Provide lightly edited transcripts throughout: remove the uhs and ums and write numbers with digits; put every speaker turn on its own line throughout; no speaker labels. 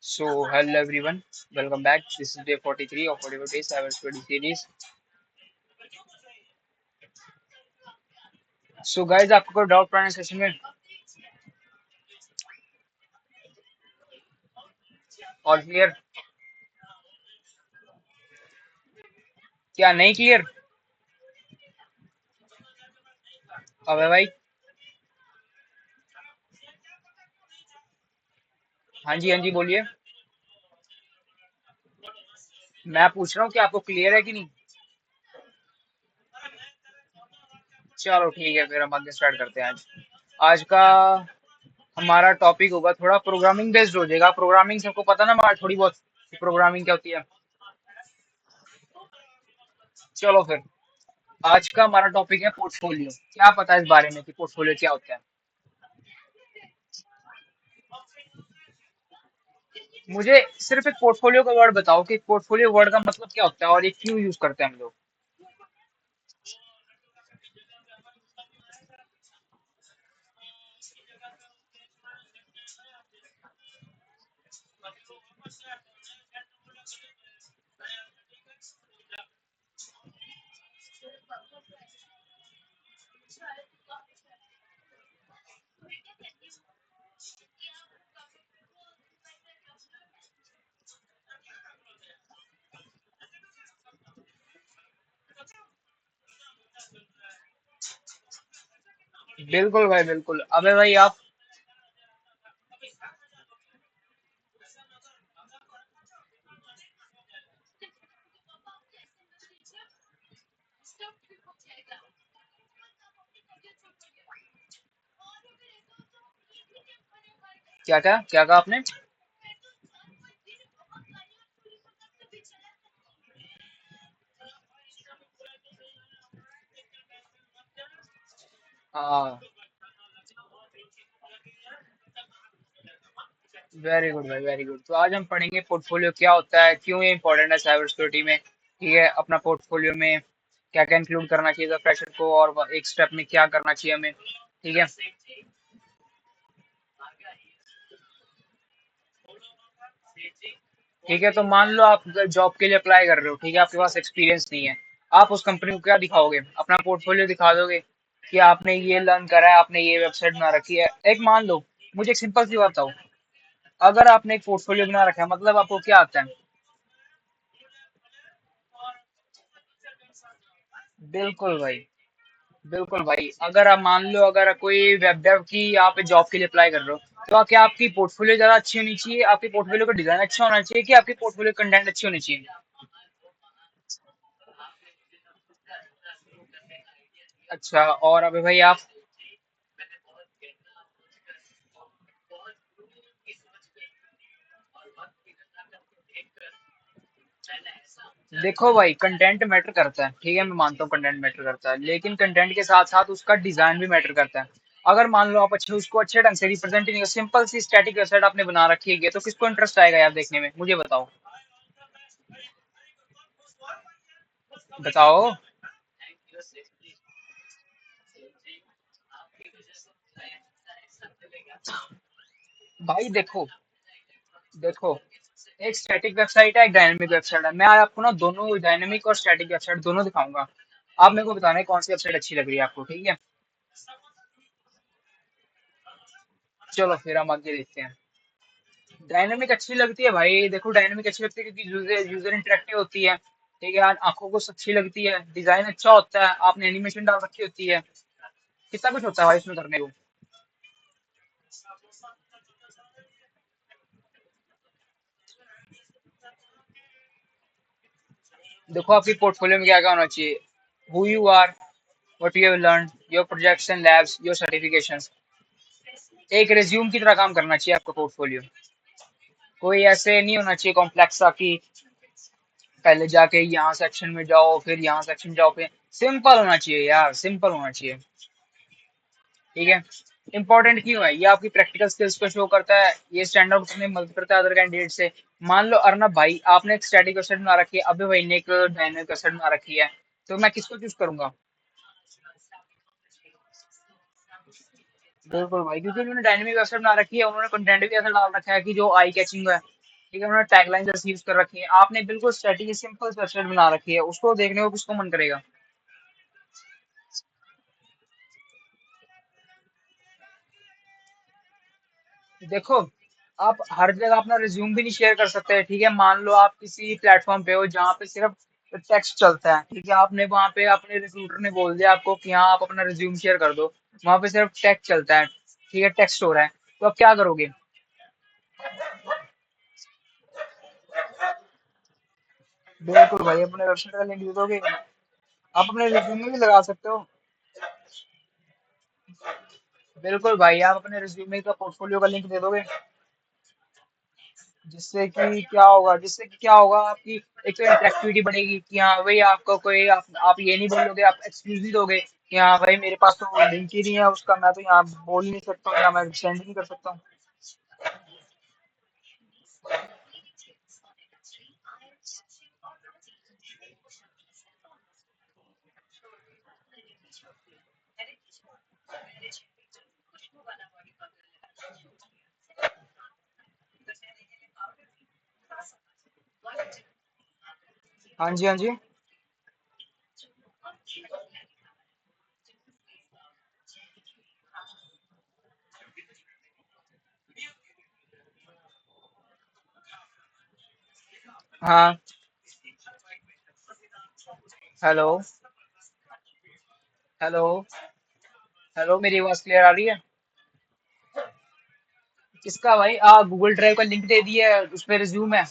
So, hello everyone, welcome back. This is day 43 of 44 Days Cyber Study Series. So, guys, आपको कोई doubt पुराने session में और clear क्या नहीं क्लियर? अबे भाई, हाँ जी बोलिए। मैं पूछ रहा हूँ कि आपको क्लियर है कि नहीं? चलो ठीक है, फिर हम आगे स्टार्ट करते हैं आज। आज का हमारा टॉपिक होगा थोड़ा प्रोग्रामिंग बेस्ड हो जाएगा। प्रोग्रामिंग सबको पता ना, हमारा थोड़ी बहुत प्रोग्रामिंग क्या होती है। चलो फिर, आज का हमारा टॉपिक है पोर्टफोलियो। क्या पता है इस बारे में कि पोर्टफोलियो क्या होता है? मुझे सिर्फ एक पोर्टफोलियो का वर्ड बताओ कि पोर्टफोलियो वर्ड का मतलब क्या होता है और ये क्यों यूज करते हैं हम लोग। बिल्कुल भाई बिल्कुल। अबे भाई आप क्या कहा आपने? हाँ, वेरी गुड भाई, वेरी गुड। तो आज हम पढ़ेंगे पोर्टफोलियो क्या होता है, क्यों ये इंपॉर्टेंट है साइबर सिक्योरिटी में। ठीक है, अपना पोर्टफोलियो में क्या क्या इंक्लूड करना चाहिए फ्रेशर को, और एक स्टेप में क्या करना चाहिए हमें। ठीक है। ठीक है, तो मान लो आप जॉब के लिए अप्लाई कर रहे हो। ठीक है, आपके पास एक्सपीरियंस नहीं है। आप उस कंपनी को क्या दिखाओगे? अपना पोर्टफोलियो दिखा दोगे कि आपने ये लर्न करा है, आपने ये वेबसाइट बना रखी है। एक मान लो, मुझे एक सिंपल सी बात बताओ, अगर आपने एक पोर्टफोलियो बना रखा है मतलब आपको क्या आता है? बिल्कुल भाई, बिल्कुल भाई। अगर आप मान लो, अगर कोई वेब डेव की आप जॉब के लिए अप्लाई कर रहे हो, तो क्या आपकी पोर्टफोलियो ज्यादा अच्छी होनी चाहिए, आपकी पोर्टफोलियो का डिजाइन अच्छा होना चाहिए, कि आपकी पोर्टफोलियो कंटेंट अच्छी होनी चाहिए? अच्छा, और अभी भाई आप देखो भाई, कंटेंट मैटर करता है। ठीक है, मैं मानता हूँ कंटेंट मैटर करता है, लेकिन कंटेंट के साथ साथ उसका डिजाइन भी मैटर करता है। अगर मान लो आप उसको अच्छे ढंग से रिप्रेजेंट ही नहीं, सिंपल सी स्टैटिक वेबसाइट आपने बना रखी है, तो किसको इंटरेस्ट आएगा यार देखने में, मुझे बताओ। बताओ भाई। देखो देखो, एक स्टैटिक वेबसाइट है, एक डायनेमिक वेबसाइट है। मैं आज आपको ना दोनों डायनेमिक और स्टैटिक वेबसाइट दोनों दिखाऊंगा। आप मेरे को बताना है कौन सी वेबसाइट अच्छी लग रही है आपको। ठीक है, चलो फिर हम आगे देखते हैं। डायनेमिक अच्छी लगती है भाई। देखो, डायनेमिक अच्छी लगती है क्योंकि यूजर यूजर इंटरेक्टिव होती है। ठीक है, आंखों को अच्छी लगती है, डिजाइन अच्छा होता है, आपने एनिमेशन डाल रखी होती है, कितना कुछ होता है भाई इसमें करने को। देखो, आपकी पोर्टफोलियो में क्या क्या होना चाहिए। Who you are, what you have learn, your projects and labs, your certifications. एक रिज्यूम की तरह काम करना चाहिए आपका पोर्टफोलियो। कोई ऐसे नहीं होना चाहिए कॉम्प्लेक्स सा कि पहले जाके यहाँ सेक्शन में जाओ, फिर यहाँ सेक्शन जाओ, फिर सिंपल होना चाहिए यार, सिंपल होना चाहिए। ठीक है। इंपॉर्टेंट क्यों है ये? आपकी प्रैक्टिकल स्किल्स को शो करता है, ये स्टैंड आउट करने में मदद करता है अदर कैंडिडेट से। मान लो अर्नब भाई, आपने एक स्टैटिक वेबसाइट बना रखी है, अभी भाई ने एक डायनेमिक वेबसाइट बना रखी है, तो मैं किसको चूज करूंगा? बिल्कुल भाई, क्योंकि उन्होंने डायनेमिक वेबसाइट बना रखी है, उन्होंने कंटेंट भी ऐसा डाल रखा है कि जो आई कैचिंग है। ठीक है, उन्होंने टैगलाइन जैसी यूज कर रखी है। आपने बिल्कुल स्ट्रेटेजी सिंपल वेबसाइट बना रखी है, उसको देखने को किसको मन करेगा। देखो, आप हर जगह अपना रिज्यूम भी नहीं शेयर कर सकते। ठीक है, मान लो आप किसी प्लेटफॉर्म पे हो जहाँ पे सिर्फ टेक्स्ट चलता है। ठीक है, आपने वहाँ पे अपने रिक्रूटर ने बोल दिया आपको कि हाँ आप अपना रिज्यूम शेयर कर दो। वहाँ पे सिर्फ टेक्स्ट चलता है। ठीक है, टेक्स्ट हो रहा है, तो आप क्या करोगे। बिल्कुल भाई, अपने वेबसाइट का लिंक दे दोगे। आप अपने रिज्यूम में भी लगा सकते हो। बिल्कुल भाई, आप अपने रिज्यूमे का पोर्टफोलियो का लिंक दे दोगे। जिससे कि क्या होगा आपकी एक तो इंटरेक्टिविटी बढ़ेगी कि हाँ भाई आपको कोई आप ये नहीं बोलोगे, आप एक्सक्यूज नहीं दोगे कि हाँ भाई मेरे पास तो लिंक ही नहीं है उसका, मैं तो यहाँ बोल ही नहीं सकता हूँ या मैं सेंड ही नहीं कर सकता हूँ। हाँ जी, हाँ जी। हाँ। हेलो। हेलो। हेलो, मेरी आवाज क्लियर आ रही है। किसका भाई, गूगल ड्राइव का लिंक दे दिया है, उस पर रिज्यूम है।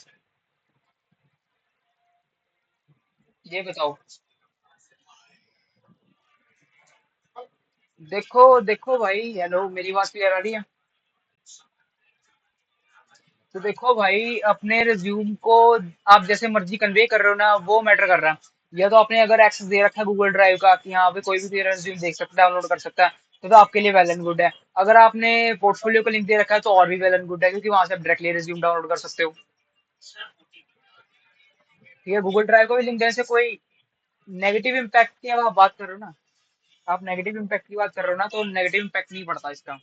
ये बताओ। देखो देखो भाई, हेलो, मेरी आवाज क्लियर आ रही है। तो देखो भाई, अपने रिज्यूम को आप जैसे मर्जी कन्वे कर रहे हो ना, वो मैटर कर रहा है। या तो आपने अगर एक्सेस दे रखा है गूगल ड्राइव का कि हाँ भाई कोई भी तेरा रिज्यूम देख सकता है, डाउनलोड कर सकता है, तो आपके लिए वेल एंड गुड है। अगर आपने पोर्टफोलियो का लिंक दे रखा है तो और भी वेल एंड गुड है, क्योंकि वहां से आप डायरेक्टली रिज्यूम डाउनलोड कर सकते हो। ठीक है, गूगल ड्राइव को भी लिंक देने से कोई नेगेटिव इम्पैक्ट की अब आप बात कर रहे हो ना, आप नेगेटिव इम्पैक्ट की बात कर रहे हो ना, तो नेगेटिव इम्पैक्ट नहीं पड़ता इसका।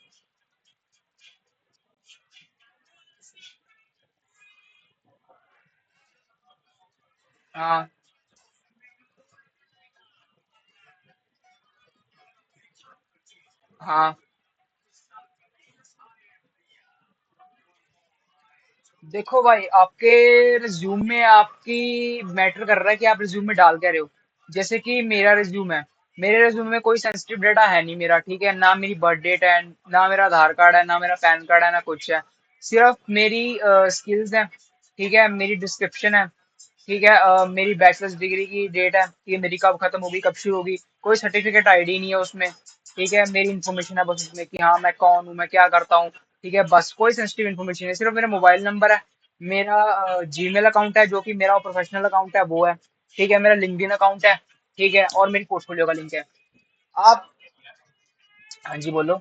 हाँ। हाँ। देखो भाई, आपके रिज्यूम में आपकी मैटर कर रहा है कि आप रिज्यूम में डाल क्या रहे हो। जैसे कि मेरा रिज्यूम है, मेरे रिज्यूम में कोई सेंसिटिव डेटा है नहीं मेरा। ठीक है, ना मेरी बर्थ डेट है, ना मेरा आधार कार्ड है, ना मेरा पैन कार्ड है, ना कुछ है। सिर्फ मेरी स्किल्स हैं। ठीक है, मेरी डिस्क्रिप्शन है। ठीक है, मेरी बैचलर्स डिग्री की डेट है कि मेरी कब खत्म होगी कब शुरू होगी। कोई सर्टिफिकेट आईडी नहीं है उसमें। ठीक है, मेरी इन्फॉर्मेशन है बस उसमें कि हाँ मैं कौन हूँ, मैं क्या करता हूँ। ठीक है, बस कोई सेंसिटिव इन्फॉर्मेशन है, सिर्फ मेरा मोबाइल नंबर है, मेरा जीमेल अकाउंट है जो कि मेरा प्रोफेशनल अकाउंट है वो है। ठीक है, मेरा लिंक्डइन अकाउंट है। ठीक है, और मेरी पोर्टफोलियो का लिंक है। आप। हाँ जी, बोलो।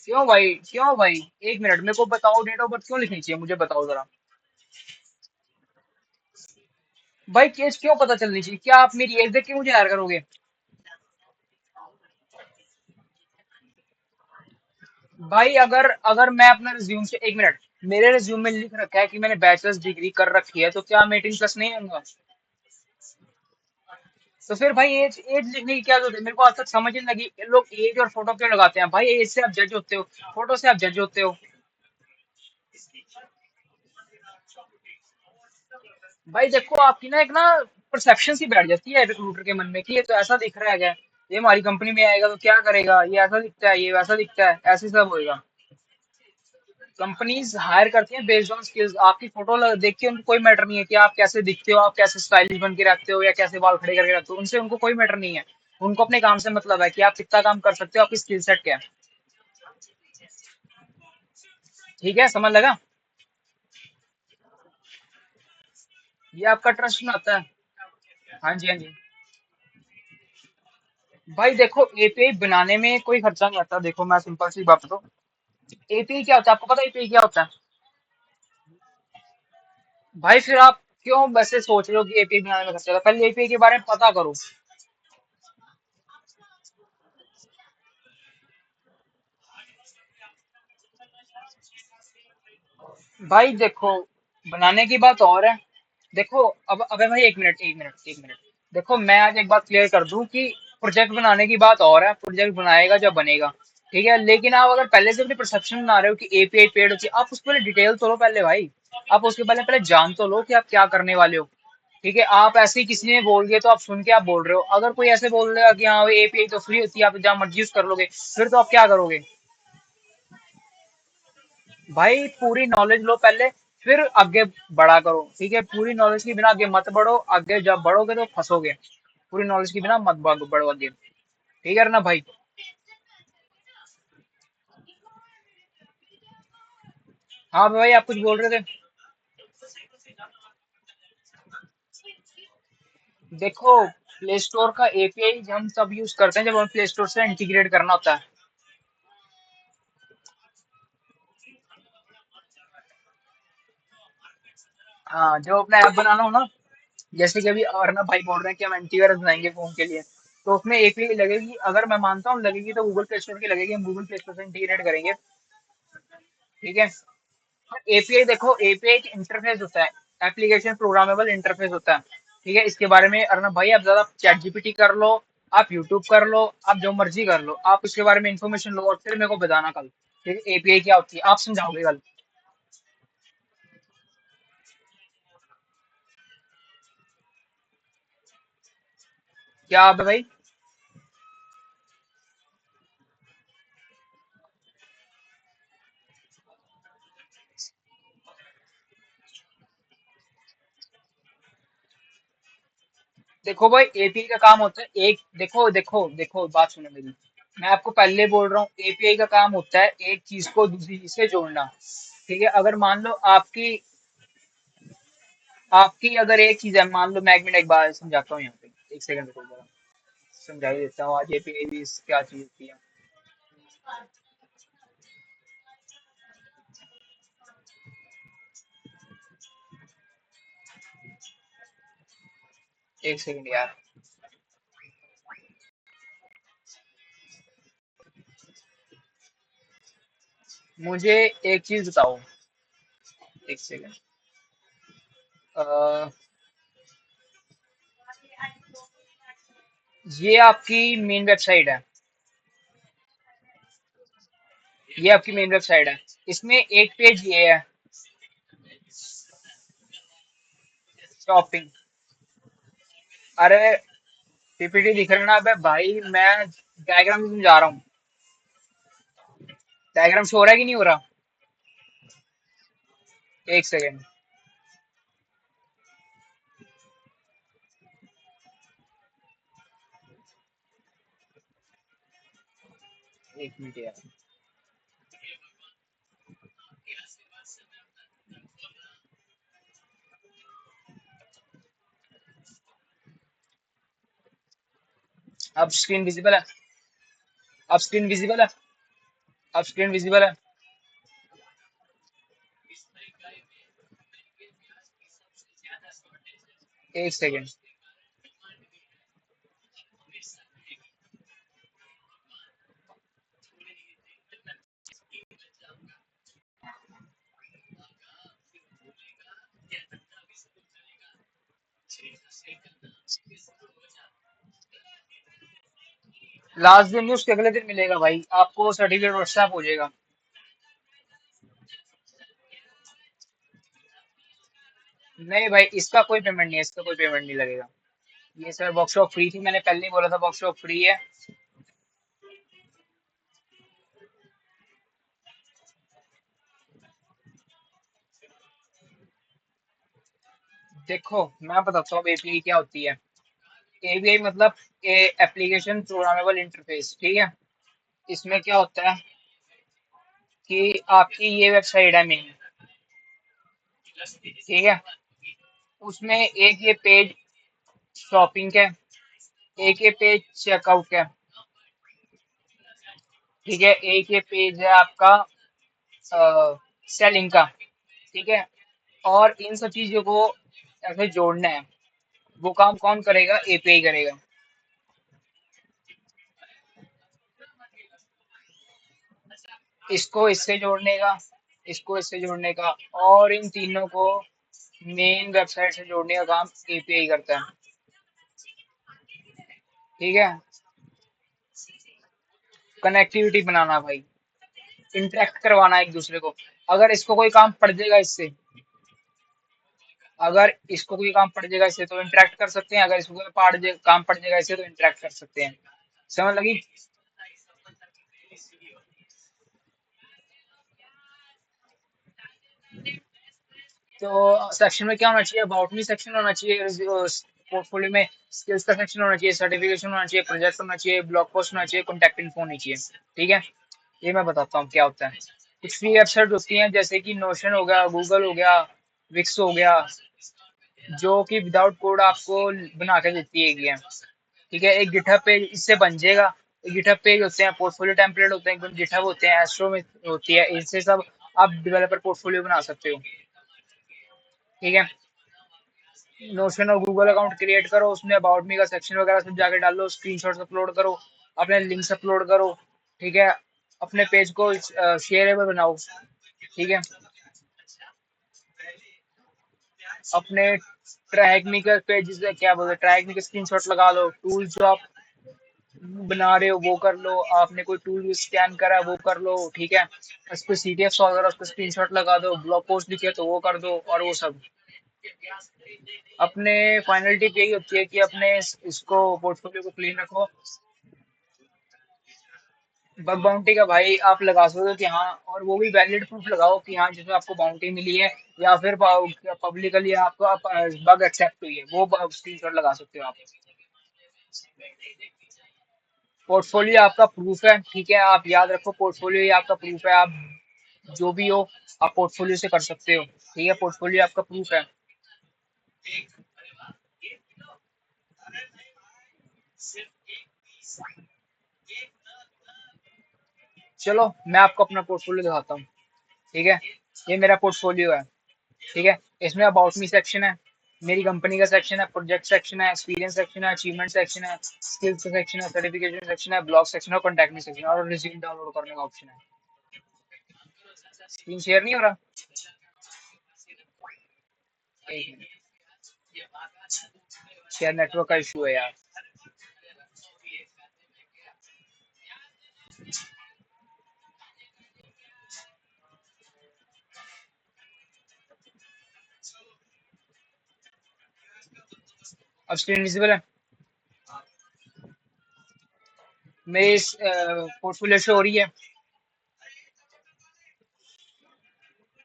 क्यों भाई, क्यों भाई, एक मिनट, मेरे को बताओ, डेट ऑफ बर्थ क्यों लिखनी चाहिए, मुझे बताओ जरा। भाई केस क्यों पता चलनी चाहिए, क्या आप मेरी एज देख के मुझे हायर करोगे। भाई अगर अगर मैं अपना रिज्यूम से, एक मिनट, मेरे रिज्यूम में लिख रखा है कि मैंने बैचलर्स डिग्री कर रखी है, तो क्या मैं 18+ नहीं होऊंगा। तो फिर भाई एज एज लिखने की क्या जरूरत है, मेरे को आज तक समझ नहीं लगी लोग एज और फोटो क्यों लगाते हैं। भाई एज से आप जज होते हो, फोटो से आप जज होते हो। भाई देखो, आपकी ना एक ना परसेप्शन सी बैठ जाती है रिक्रूटर के मन में कि ये तो ऐसा दिख रहा है क्या, ये हमारी कंपनी में आएगा तो क्या करेगा, ये ऐसा दिखता है, ये वैसा दिखता है, ऐसे सब होएगा। कंपनीज हायर करती हैं बेस्ड ऑन स्किल्स। आपकी फोटो देख के उनको कोई मैटर नहीं है कि आप कैसे दिखते हो, आप कैसे स्टाइलिश बन के रखते हो या कैसे बाल खड़े करके रखते हो, उनसे उनको कोई मैटर नहीं है। उनको अपने काम से मतलब है कि आप कितना काम कर सकते हो, आपकी स्किल सेट क्या है। ठीक है, समझ लगा। ये आपका ट्रस्ट में आता है। हाँ जी, हाँ जी। भाई देखो, एपीआई बनाने में कोई खर्चा नहीं आता। देखो मैं सिंपल सी बात बताऊं, एपीआई क्या होता है, आपको पता है एपीआई क्या होता है। भाई फिर आप क्यों वैसे सोच रहे हो कि एपीआई बनाने में खर्चा आता है, पहले एपीआई के बारे में पता करो। भाई देखो, बनाने की बात और है। देखो, अब अबे भाई एक मिनट। देखो, मैं आज एक बात क्लियर कर दूं कि प्रोजेक्ट बनाने की बात और है, प्रोजेक्ट बनाएगा जब बनेगा। ठीक है, लेकिन आप अगर पहले से अपनी परसेप्शन बना रहे हो कि एपीआई पेड होती है, आप उसके पहले डिटेल तो लो पहले भाई। आप उसके पहले पहले जान तो लो कि आप क्या करने वाले हो। ठीक है, आप ऐसे ही किसी ने बोल दिया तो आप सुन के आप बोल रहे हो। अगर कोई ऐसे बोल देगा कि हाँ एपीआई तो फ्री होती है, आप जहाँ मर्जी यूज कर लोगे, फिर तो आप क्या करोगे? भाई पूरी नॉलेज लो पहले, फिर आगे बढ़ा करो। ठीक है, पूरी नॉलेज के बिना आगे मत बढ़ो, आगे जब बढ़ोगे तो फंसोगे। पूरी नॉलेज के बिना मत बढ़ो आगे। ठीक है ना भाई? हाँ भाई, आप कुछ बोल रहे थे। देखो, प्ले स्टोर का एपीआई हम तब यूज करते हैं जब हमें प्ले स्टोर से इंटीग्रेट करना होता है। हाँ, जो अपना ऐप बनाना हो ना, जैसे कि अभी अर्नब भाई बोल रहे हैं कि हम एंटीवायरस बनाएंगे फोन के लिए, तो उसमें एपीआई लगेगी। अगर मैं मानता हूँ लगेगी तो गूगल प्ले स्टोर की लगेगी, हम गूगल प्ले स्टोर से इंटीग्रेट करेंगे। ठीक है, एपीआई देखो, एपीआई एक इंटरफेस होता है, एप्लीकेशन प्रोग्रामेबल इंटरफेस होता है। ठीक है, इसके बारे में अर्नब भाई आप ज्यादा चैट जीपीटी कर लो, आप यूट्यूब कर लो, आप जो मर्जी कर लो, आप इसके बारे में इंफॉर्मेशन लो और फिर मेरे को बताना कल। ठीक है, एपीआई क्या होती है आप समझाओगे कल। क्या आप भाई? देखो भाई, एपीआई का काम होता है एक, देखो देखो देखो, बात सुनो मेरी। मैं आपको पहले बोल रहा हूँ, एपीआई का काम होता है एक चीज को दूसरी चीज से जोड़ना। ठीक है, अगर मान लो आपकी आपकी अगर एक चीज है, मान लो मैं 1 मिनट एक बार समझाता हूँ यहाँ पे, 1 सेकंड रुको जरा, समझा ही देता हूँ आज एपीआई भी क्या चीज होती है। 1 सेकंड यार, मुझे एक चीज बताओ। 1 सेकंड। अ, ये आपकी मेन वेबसाइट है, ये आपकी मेन वेबसाइट है। इसमें एक पेज ये है, शॉपिंग। अरे पीपीटी दिख रहा ना? अबे भाई मैं डायग्राम समझा रहा हूँ। डायग्राम शो हो रहा है कि नहीं हो रहा? 1 सेकंड। 1 मिनट यार। अब स्क्रीन विजिबल है? अब स्क्रीन विजिबल है? अब स्क्रीन विजिबल है? 1 सेकंड। लास्ट दिन नहीं, उसके अगले दिन मिलेगा भाई, आपको सर्टिफिकेट व्हाट्सएप हो जाएगा। नहीं भाई, इसका कोई पेमेंट नहीं है, इसका कोई पेमेंट नहीं लगेगा। ये सर वर्कशॉप फ्री थी, मैंने पहले ही बोला था वर्कशॉप फ्री है। देखो, मैं बताता हूँ एपीआई क्या होती है। एपीआई मतलब एप्लीकेशन प्रोग्रामेबल इंटरफेस। ठीक है, इसमें क्या होता है कि आपकी ये वेबसाइट है मेन। ठीक है, उसमें एक ये पेज शॉपिंग का है, एक ये पेज चेकआउट का है। ठीक है, एक ये पेज है आपका सेलिंग का। ठीक है, और इन सब चीजों को ऐसे जोड़ना है। वो काम कौन करेगा? एपीआई करेगा। इसको इससे जोड़ने का, इसको इससे जोड़ने का, और इन तीनों को मेन वेबसाइट से जोड़ने का काम एपीआई करता है। ठीक है, कनेक्टिविटी बनाना भाई, इंटरेक्ट करवाना एक दूसरे को। अगर इसको कोई काम पड़ जाएगा इससे, अगर इसको कोई काम पड़ जाएगा इससे तो इंटरेक्ट कर सकते हैं, अगर इसको कोई काम पड़ जाएगा इससे तो इंटरेक्ट कर सकते हैं। समझ लगी? तो सेक्शन में क्या होना चाहिए? अबाउट मी सेक्शन होना चाहिए, पोर्टफोलियो में स्किल्स का सेक्शन होना चाहिए, सर्टिफिकेशन होना चाहिए, प्रोजेक्ट होना चाहिए, ब्लॉग पोस्ट होना चाहिए, कॉन्टैक्ट इन्फो होनी चाहिए। ठीक है, ये मैं बताता हूँ क्या होता है। कुछ फ्री वेबसाइट होती हैं जैसे कि नोशन हो गया, गूगल हो गया, विक्स हो गया, जो कि विदाउट कोड आपको बना के देती है। ठीक है, एक गिटहब पेज इससे बन जाएगा। गिटहब पेज होते हैं, पोर्टफोलियो टेम्पलेट होते हैं, गिटहब होते हैं, एस्ट्रो में होती है, इनसे सब आप डेवलपर पोर्टफोलियो बना सकते हो। ठीक है, नोशन और गूगल अकाउंट क्रिएट करो, उसमें अबाउट मी का सेक्शन वगैरह सब जाके डालो, स्क्रीनशॉट्स अपलोड करो, अपने लिंक्स अपलोड करो। ठीक है, अपने पेज को शेयरेबल बनाओ। ठीक है, अपने ट्रैक मी का पेज क्या बोलते हैं, ट्रैक मी का स्क्रीनशॉट लगा लो, टूल जो आप बना रहे हो वो कर लो, आपने कोई टूल स्कैन करा है वो कर लो। ठीक है, उस पर CTF वगैरह उसका स्क्रीनशॉट लगा दो, ब्लॉग पोस्ट लिखे तो वो कर दो, और वो सब। अपने फाइनल टिप यही होती है कि अपने इसको पोर्टफोलियो को क्लीन रखो। बग बाउंटी का भाई आप लगा सकते हो कि हाँ, और वो भी वैलिड प्रूफ लगाओ कि हाँ जिसमें आपको बाउंटी मिली है, या फिर पब्लिकली आपको बग एक्सेप्ट हुई है, वो स्क्रीनशॉट लगा सकते हो आप। पोर्टफोलियो आपका प्रूफ है। ठीक है, आप याद रखो, पोर्टफोलियो ही आपका प्रूफ है। आप जो भी हो, आप पोर्टफोलियो से कर सकते हो। ठीक है, पोर्टफोलियो आपका प्रूफ है। चलो मैं आपको अपना पोर्टफोलियो दिखाता हूँ। ठीक है, ये मेरा पोर्टफोलियो है। ठीक है, इसमें अबाउट मी सेक्शन है, मेरी कंपनी का सेक्शन है, प्रोजेक्ट सेक्शन है, एक्सपीरियंस सेक्शन है, अचीवमेंट सेक्शन है, स्किल्स सेक्शन है, सर्टिफिकेशन सेक्शन है, ब्लॉग सेक्शन है, और कॉन्टैक्ट मी सेक्शन है, और रिज्यूम डाउनलोड करने का ऑप्शन है। स्क्रीन शेयर नहीं हो रहा? एक मिनट, शेयर नेटवर्क का इशू है यार। अब स्क्रीन विजिबल है? मेरी पोर्टफोलियो शो हो रही है।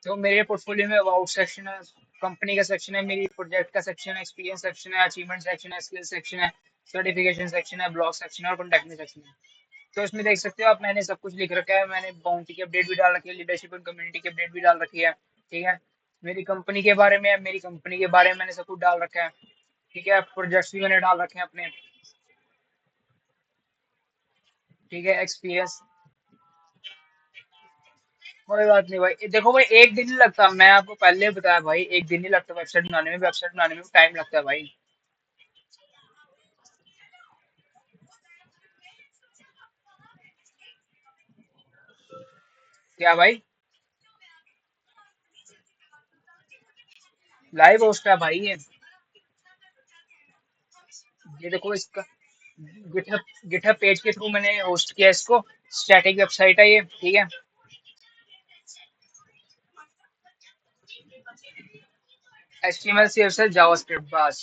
तो मेरे पोर्टफोलियो में अबाउट सेक्शन है, कंपनी का सेक्शन है, मेरी प्रोजेक्ट का सेक्शन है, एक्सपीरियंस सेक्शन है, अचीवमेंट सेक्शन है, स्किल सेक्शन है, सर्टिफिकेशन सेक्शन है, ब्लॉग सेक्शन है, और कॉन्टैक्ट मी सेक्शन है। तो इसमें देख सकते हो आप, मैंने सब कुछ लिख रखा है, मैंने बाउंटी की अपडेट भी डाल रखी है, लीडरशिप एंड कम्युनिटी की अपडेट भी डाल रखी है। ठीक है, मेरी कंपनी के बारे में, मेरी कंपनी के बारे में मैंने सब कुछ डाल रखा है। ठीक है, प्रोजेक्ट्स भी मैंने डाल रखे हैं अपने। ठीक है, एक्सपीरियंस, कोई बात नहीं भाई, देखो भाई एक दिन नहीं लगता, मैं आपको पहले ही बताया भाई, एक दिन नहीं लगता वेबसाइट बनाने में टाइम लगता है भाई। क्या भाई? लाइव होस्ट है भाई ये देखो इसका गिटहब पेज के थ्रू मैंने होस्ट किया इसको। स्टैटिक वेबसाइट है ये। ठीक है, HTML CSS जावास्क्रिप्ट, बस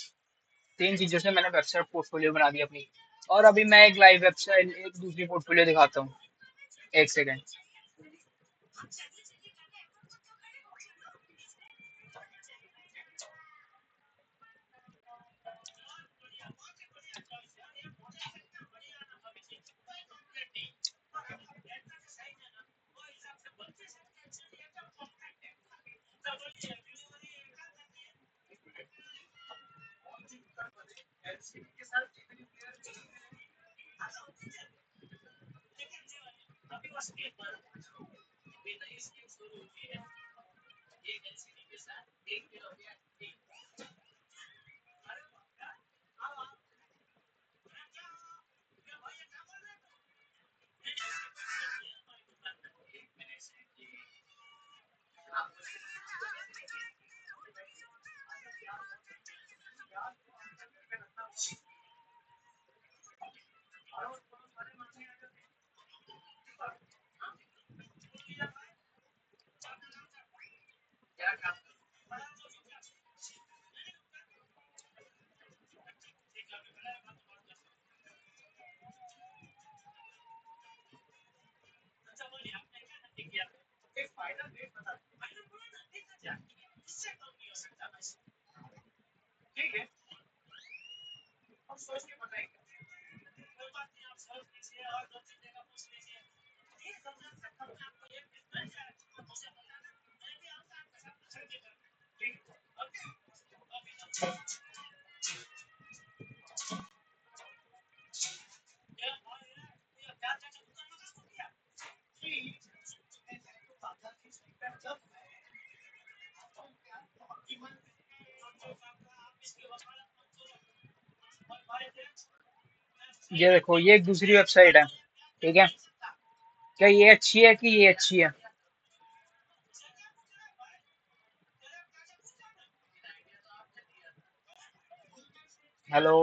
तीन चीजों से मैंने वेबसाइट पोर्टफोलियो बना दी अपनी। और अभी मैं एक लाइव वेबसाइट, एक दूसरी पोर्टफोलियो दिखाता हूँ। एक सेकेंड। ये देखो, ये एक दूसरी वेबसाइट है। ठीक है, क्या ये अच्छी है कि ये अच्छी है? हेलो।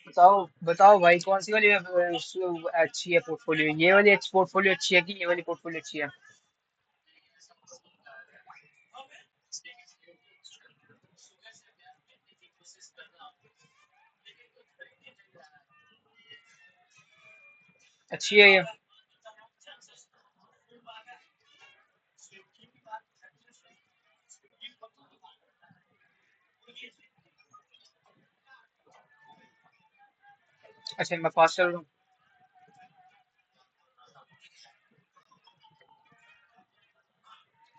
बताओ बताओ भाई, कौन सी वाली अच्छी है पोर्टफोलियो? ये वाली पोर्टफोलियो अच्छी है कि ये वाली पोर्टफोलियो अच्छी है? अच्छी है ये? अच्छा, मैं पास चल रहा हूँ।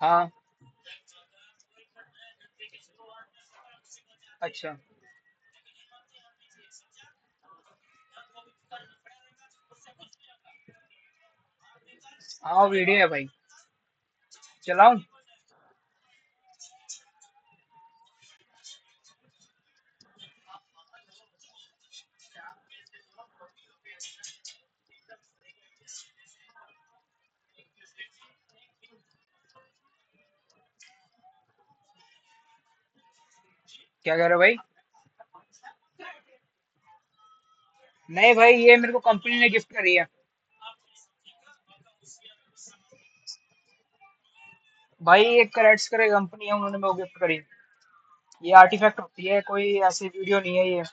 हाँ। अच्छा। हाँ, वीडियो है भाई। चलाऊं? क्या कह रहे हो भाई? नहीं भाई, ये मेरे को कंपनी ने गिफ्ट करी है। भाई एक करेट्स करे कंपनी है, उन्होंने मेरे को गिफ्ट करी। ये आर्टिफैक्ट होती है, कोई ऐसी वीडियो नहीं है ये।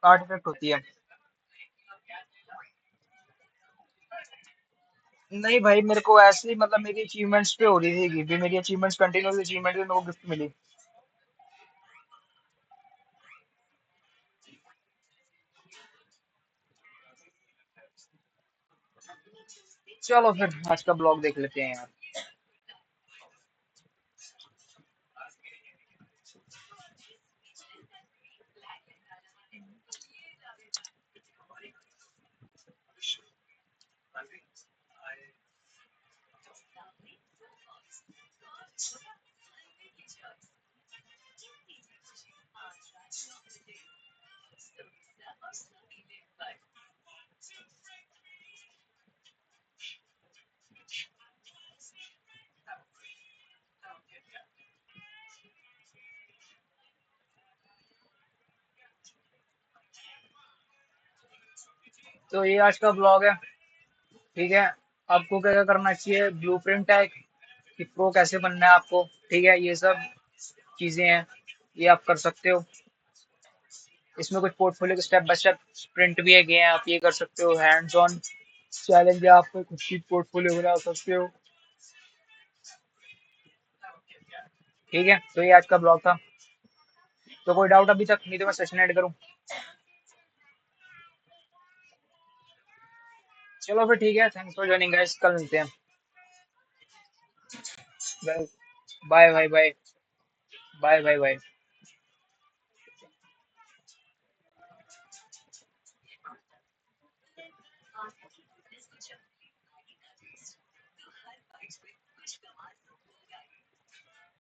आर्टिफैक्ट होती है। नहीं भाई, मेरे को ऐसे ही मतलब मेरी अचीवमेंट्स पे हो रही थी कि मेरी अचीवमेंट्स कंटिन्यूस अचीवमेंट मेरे को गिफ्ट मिली। चलो फिर आज का ब्लॉग देख लेते हैं यार। तो ये आज का ब्लॉग है। ठीक है, आपको क्या क्या करना चाहिए? ब्लूप्रिंट है कि प्रो कैसे बनना है आपको। ठीक है, ये सब चीजें हैं, ये आप कर सकते हो। इसमें कुछ पोर्टफोलियो के स्टेप बाय स्टेप प्रिंट भी है गए हैं, आप ये कर सकते हो। हैंड्स ऑन चैलेंज है, आप खुद की पोर्टफोलियो बना सकते हो। ठीक है, तो ये आज का ब्लॉग था। तो कोई डाउट अभी तक? नहीं तो मैं सेशन ऐड करूँ? चलो फिर ठीक है, थैंक्स फॉर ज्वाइनिंग गाइस, कल मिलते हैं। Bye bye bye. Bye bye bye.